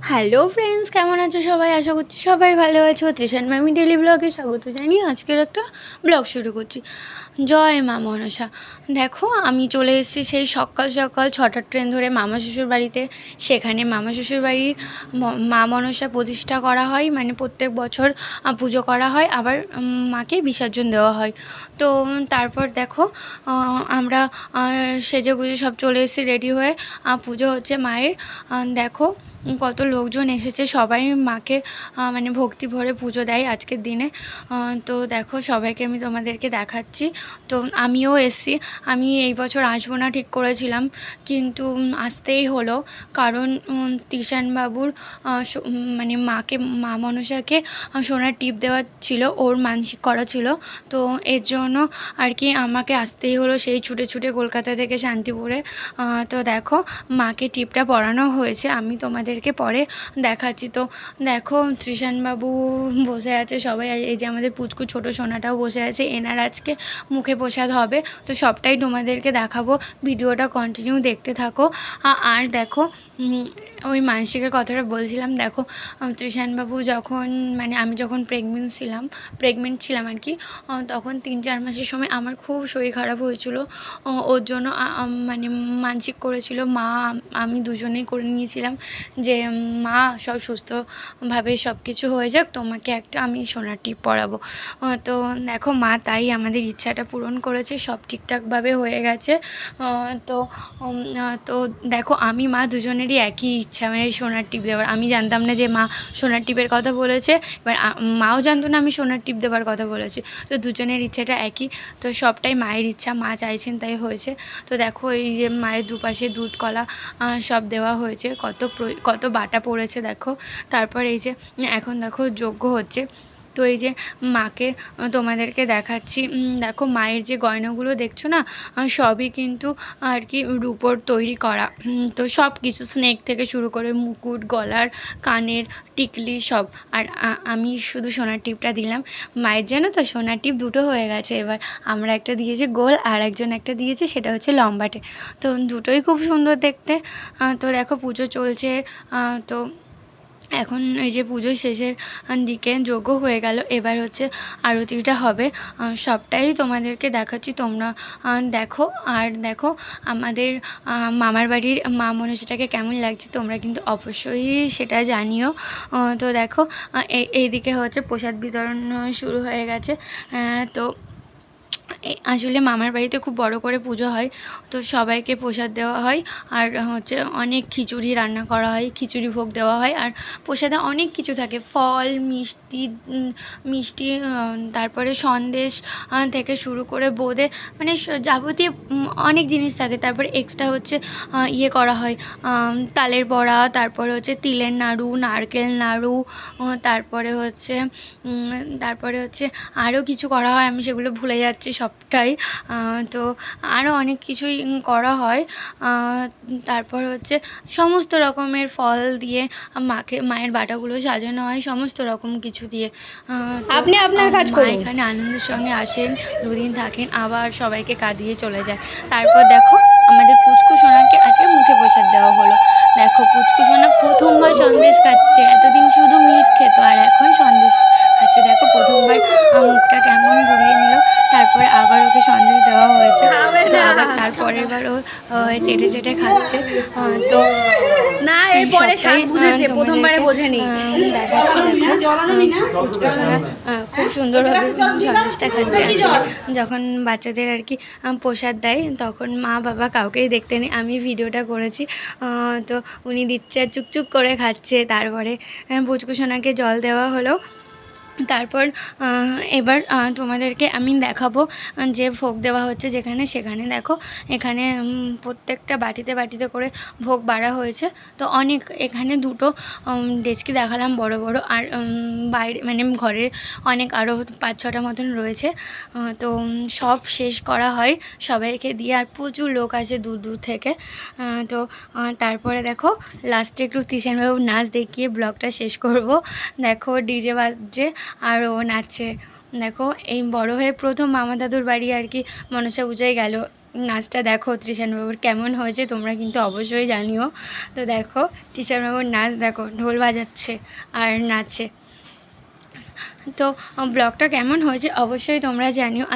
Hello friends, কেমন আছো সবাই? আশা করছি সবাই ভালো আছো। তৃষান মামি ডেলি ব্লগে স্বাগত জানিয়ে আজকের একটা ব্লগ শুরু করছি। জয় মা মনসা। দেখো, আমি চলে এসেছি সেই সকাল সকাল 6টার ট্রেন ধরে মামা শ্বশুর বাড়িতে। সেখানে মামা শ্বশুর বাড়ির মা মনসা প্রতিষ্ঠা করা হয়, মানে প্রত্যেক বছর পুজো করা হয়, আবার মাকে বিসর্জন দেওয়া হয়। তো তারপর দেখো, আমরা সেজে গুজে সব চলে এসেছি রেডি হয়ে। পুজো হচ্ছে মায়ের। দেখো কত লোকজন এসেছে, সবাই মাকে মানে ভক্তি ভরে পুজো দেয় আজকের দিনে। তো দেখো, সবাইকে আমি তোমাদেরকে দেখাচ্ছি। তো আমিও এসছি। আমি এই বছর আসবো না ঠিক করেছিলাম, কিন্তু আসতেই হলো, কারণ তিশানবাবুর মানে মাকে, মা মনসাকে সোনার টিপ দেওয়া ছিল, ওর মানসিক করা ছিল। তো এর জন্য আর কি আমাকে আসতেই হলো, সেই ছুটে ছুটে কলকাতা থেকে শান্তিপুরে। তো দেখো, মাকে টিপটা পরানো হয়েছে, আমি তোমাদেরকে পরে দেখাচ্ছি। তো দেখো, তৃষানবাবু বসে আছে, সবাই, এই যে আমাদের পুচকু ছোট সোনাটাও বসে আছে, এনার আজকে মুখে প্রসাদ হবে। তো সবটাই তোমাদেরকে দেখাবো, ভিডিওটা কন্টিনিউ দেখতে থাকো। আর দেখো, ওই মানসিকের কথাটা বলছিলাম। দেখো, তৃষানবাবু যখন, মানে আমি যখন প্রেগনেন্ট ছিলাম আর কি, তখন 3-4 মাসের সময় আমার খুব শরীর খারাপ হয়েছিল। ওর জন্য মানে মানসিক করেছিল মা, আমি দুজনেই করে নিয়েছিলাম যে মা সব সুস্থভাবে সব কিছু হয়ে যাক, তোমাকে একটা আমি সোনার টিপ পরাবো। তো দেখো, মা তাই আমাদের ইচ্ছাটা পূরণ করেছে, সব ঠিকঠাকভাবে হয়ে গেছে। তো তো দেখো, আমি মা দুজনেরই একই ইচ্ছা, মানে সোনার টিপ দেওয়ার। আমি জানতাম না যে মা সোনার টিপের কথা বলেছে, এবার মাও জানতো না আমি সোনার টিপ দেওয়ার কথা বলেছি। তো দুজনের ইচ্ছাটা একই, তো সবটাই মায়ের ইচ্ছা, মা চাইছেন তাই হয়েছে। তো দেখো, এই যে মায়ের দুপাশে দুধ কলা সব দেওয়া হয়েছে, কত বাটা পড়েছে দেখো। তারপর এই যে এখন দেখো যজ্ঞ হচ্ছে। তো এই যে মাকে তোমাদেরকে দেখাচ্ছি। দেখো, মায়ের যে গয়নাগুলো দেখছো না, সবই কিন্তু আর কি রূপোর তৈরি করা। তো সব কিছু, স্নেক থেকে শুরু করে মুকুট, গলার, কানের, টিকলি সব। আর আমি শুধু সোনার টিপটা দিলাম। মায়ের যেন তো সোনার টিপ দুটো হয়ে গেছে এবার। আমরা একটা দিয়েছি গোল, আর একজন একটা দিয়েছে, সেটা হচ্ছে লম্বাটে। তো দুটোই খুব সুন্দর দেখতে। তো দেখো, পুজো চলছে। তো এখন এই যে পুজো শেষের দিকে যজ্ঞ হয়ে গেল, এবার হচ্ছে আরতিটা হবে। সবটাই তোমাদেরকে দেখাচ্ছি, তোমরা দেখো। আর দেখো, আমাদের মামার বাড়ির মা মনসাটাকে কেমন লাগছে তোমরা কিন্তু অবশ্যই সেটা জানিও। তো দেখো, এইদিকে হচ্ছে প্রসাদ বিতরণ শুরু হয়ে গেছে। তো আসলে মামার বাড়িতে খুব বড় করে পুজো হয়, তো সবাইকে প্রসাদ দেওয়া হয়। আর হচ্ছে অনেক খিচুড়ি রান্না করা হয়, খিচুড়ি ভোগ দেওয়া হয়। আর প্রসাদে অনেক কিছু থাকে, ফল, মিষ্টি, তারপরে সন্দেশ থেকে শুরু করে বোঁদে, মানে যাবতীয় অনেক জিনিস থাকে। তারপরে এক্সট্রা হচ্ছে ইয়ে করা হয়, তালের বড়া, তারপরে হচ্ছে তিলের নাড়ু, নারকেল নাড়ু, তারপরে হচ্ছে আরও কিছু করা হয়, আমি সেগুলো ভুলে যাচ্ছি সবটাই। তো আরও অনেক কিছুই করা হয়। তারপর হচ্ছে সমস্ত রকমের ফল দিয়ে মায়ের বাটাগুলো সাজানো হয়, সমস্ত রকম কিছু দিয়ে। আপনি আপনার কাজ মা করুন। এখানে আনন্দের সঙ্গে আসেন, দুদিন থাকেন, আবার সবাইকে কাঁদিয়ে চলে যায়। তারপর দেখো, আমাদের পুচকু সোনাকে আজকে মুখে প্রসাদ দেওয়া হলো। দেখো, পুচকু সোনা প্রথমবার সন্দেশ খাচ্ছে, এতদিন শুধু মিল্ক খেত, আর এখন সন্দেশ খাচ্ছে। দেখো, প্রথমবার মুখটা কেমন ঘুরিয়ে নিল। তারপরে আবার ওকে সন্দেশ দেওয়া হয়েছে। তো আবার তারপরের বার ও চেটে চেটে খাচ্ছে। তো না, এর পরে সবটাই স্বাদ বুঝেছে, প্রথমবারে তোমাদেরকে বোঝেনি। দেখাচ্ছি। দেখো, পুচকু সোনা খুব সুন্দরভাবে সন্দেশটা খাচ্ছে। আসলে যখন বাচ্চাদের আর কি প্রসাদ দেয়, তখন মা বাবা কাউকেই দেখতে নেই, আমি ভিডিওটা করেছি। তো উনি দিচ্ছে, চুকচুক করে খাচ্ছে। তারপরে পুচকু সোনাকে জল দেওয়া হলো। তারপর এবার তোমাদেরকে আমি দেখাবো যে ভোগ দেওয়া হচ্ছে যেখানে, সেখানে দেখো, এখানে প্রত্যেকটা বাটিতে বাটিতে করে ভোগ বাড়া হয়েছে। তো অনেক, এখানে দুটো ডেচকি দেখালাম বড় বড়, আর বাইরে মানে ঘরের অনেক আরও 5-6টা মতন রয়েছে। তো সব শেষ করা হয় সবাইকে দিয়ে, আর প্রচুর লোক আসে দূর দূর থেকে। তো তারপরে দেখো, লাস্টে একটু তিশানবাবুর নাচ দেখিয়ে ব্লগটা শেষ করব। দেখো, ডিজে বাজছে আর ও নাচছে। দেখো, এই বড় হয়ে প্রথম মামা দাদুর বাড়ি আর কি মনসা পূজায় গেল, নাচটা দেখো তৃষান বাবুর কেমন হয়েছে তোমরা কিন্তু অবশ্যই জানিও। তো দেখো তৃষান বাবুর নাচ দেখো, ঢোল বাজাচ্ছে আর নাচে। তো ব্লগটা কেমন হয়েছে অবশ্যই তোমরা জানিও।